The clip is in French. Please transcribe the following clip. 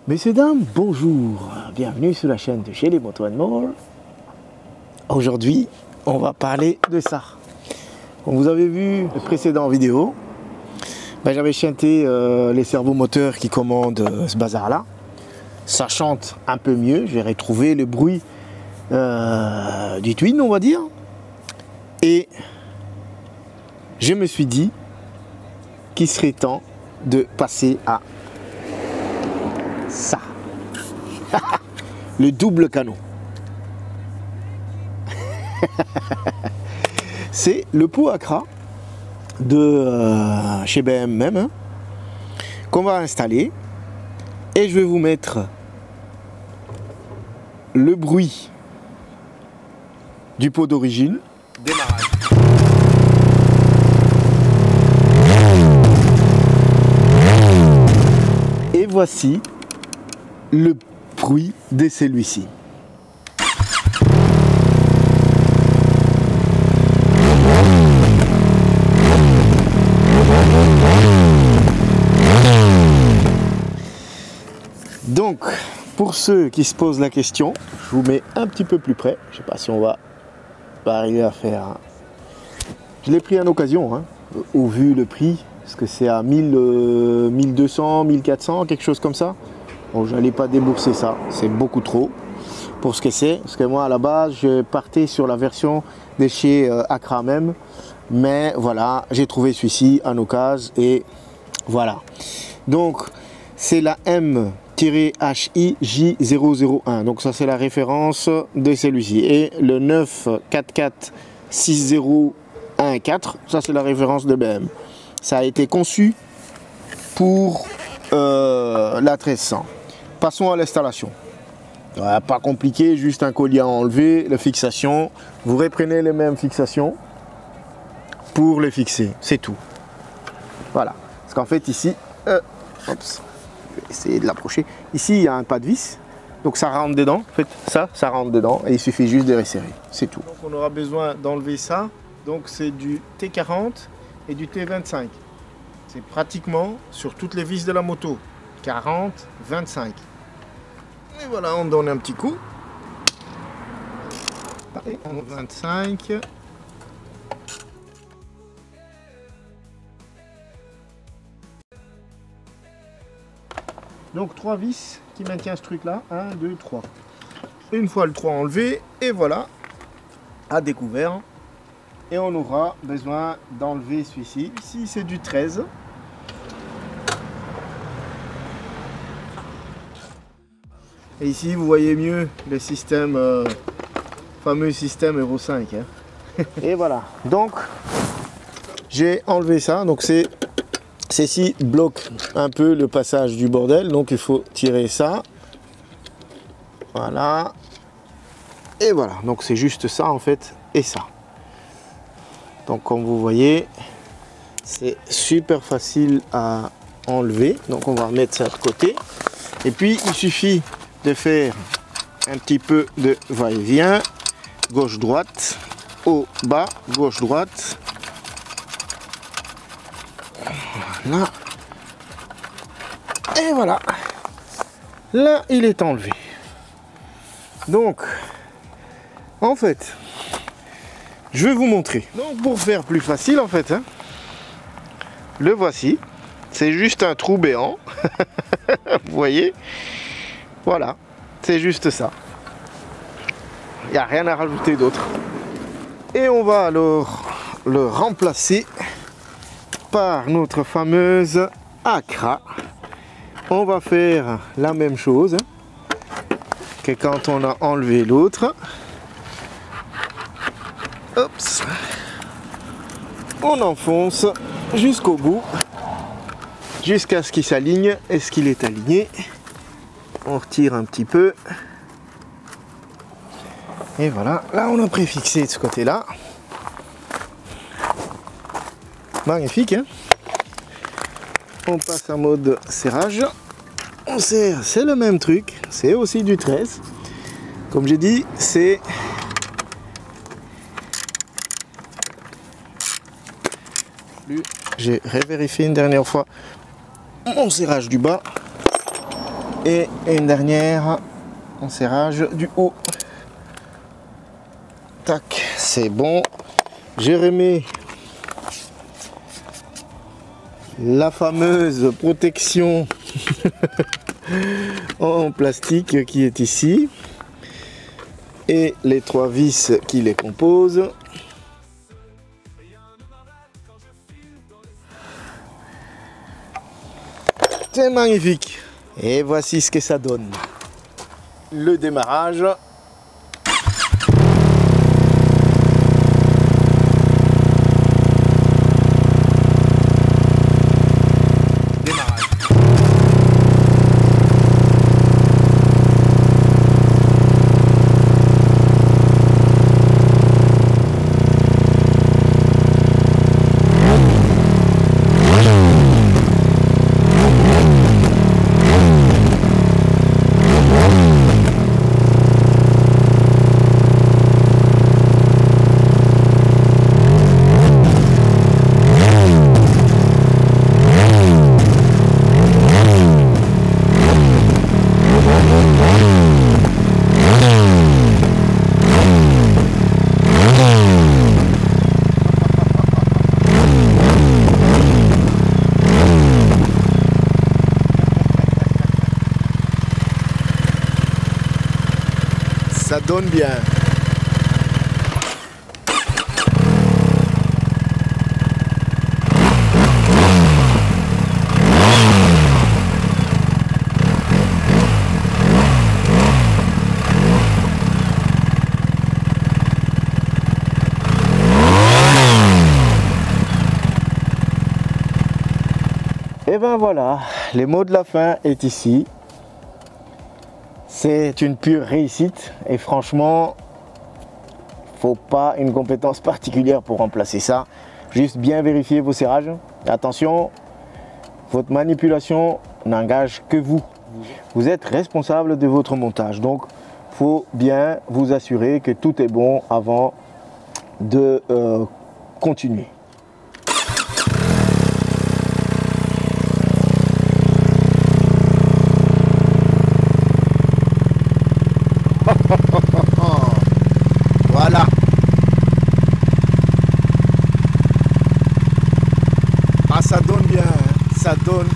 Messieurs, dames, bonjour, bienvenue sur la chaîne de Chez les Motos & More. Aujourd'hui, on va parler de ça. Comme vous avez vu les précédentes vidéos, j'avais chanté les servomoteurs qui commandent ce bazar-là. Ça chante un peu mieux, j'ai retrouvé le bruit du twin, on va dire. Et je me suis dit qu'il serait temps de passer à ça. Le double canon. C'est le pot Accra de chez BM même, hein, qu'on va installer. Et je vais vous mettre le bruit du pot d'origine. Démarrage. Et voici le bruit de celui-ci. Donc, pour ceux qui se posent la question, je vous mets un petit peu plus près. Je ne sais pas si on va arriver à faire. Je l'ai pris en occasion, hein, au vu le prix, parce que c'est à 1200, 1400, quelque chose comme ça. Bon, je n'allais pas débourser ça, c'est beaucoup trop pour ce que c'est. Parce que moi, à la base, je partais sur la version de chez Accra même. Mais voilà, j'ai trouvé celui-ci en occasion et voilà. Donc, c'est la M-HIJ001. Donc, ça, c'est la référence de celui-ci. Et le 9446014, ça, c'est la référence de BM. Ça a été conçu pour la 1300. Passons à l'installation. Pas compliqué, juste un collier à enlever, la fixation. Vous reprenez les mêmes fixations pour les fixer, c'est tout. Voilà. Parce qu'en fait ici, je vais essayer de l'approcher. Ici il y a un pas de vis, donc ça rentre dedans. En fait, ça rentre dedans et il suffit juste de resserrer, c'est tout. Donc on aura besoin d'enlever ça. Donc c'est du T40 et du T25. C'est pratiquement sur toutes les vis de la moto. 40, 25. Et voilà, on donne un petit coup. Et on 25. Donc 3 vis qui maintiennent ce truc là. 1, 2, 3. Une fois le 3 enlevé, et voilà, à découvert. Et on aura besoin d'enlever celui-ci. Ici c'est du 13. Et ici, vous voyez mieux le système, fameux système Euro 5. Hein. Et voilà. Donc, j'ai enlevé ça. Donc, ceci bloque un peu le passage du bordel. Donc, il faut tirer ça. Voilà. Et voilà. Donc, c'est juste ça, en fait, et ça. Donc, comme vous voyez, c'est super facile à enlever. Donc, on va remettre ça de côté. Et puis, il suffit de faire un petit peu de va-et-vient, gauche-droite, haut, bas, gauche-droite. Voilà. Et voilà. Là, il est enlevé. Donc, en fait, je vais vous montrer. Donc, pour faire plus facile, en fait, hein, le voici. C'est juste un trou béant. Vous voyez? Voilà, c'est juste ça. Il n'y a rien à rajouter d'autre. Et on va alors le remplacer par notre fameuse Accra. On va faire la même chose que quand on a enlevé l'autre. Oups. On enfonce jusqu'au bout, jusqu'à ce qu'il s'aligne. Est-ce qu'il est aligné? On retire un petit peu. Et voilà, là on a préfixé de ce côté-là. Magnifique, hein? On passe en mode serrage. On serre, c'est le même truc. C'est aussi du 13. Comme j'ai dit, c'est j'ai revérifié une dernière fois mon serrage du bas. Et une dernière enserrage du haut. Tac, c'est bon. Je remets la fameuse protection en plastique qui est ici et les 3 vis qui les composent. C'est magnifique. Et voici ce que ça donne. Le démarrage. Ça donne bien. Et ben voilà, le mot de la fin est ici. C'est une pure réussite et franchement, faut pas une compétence particulière pour remplacer ça. Juste bien vérifier vos serrages. Attention, votre manipulation n'engage que vous. Vous êtes responsable de votre montage. Donc, faut bien vous assurer que tout est bon avant de continuer. Voilà. Ah, ça donne bien, hein. Ça donne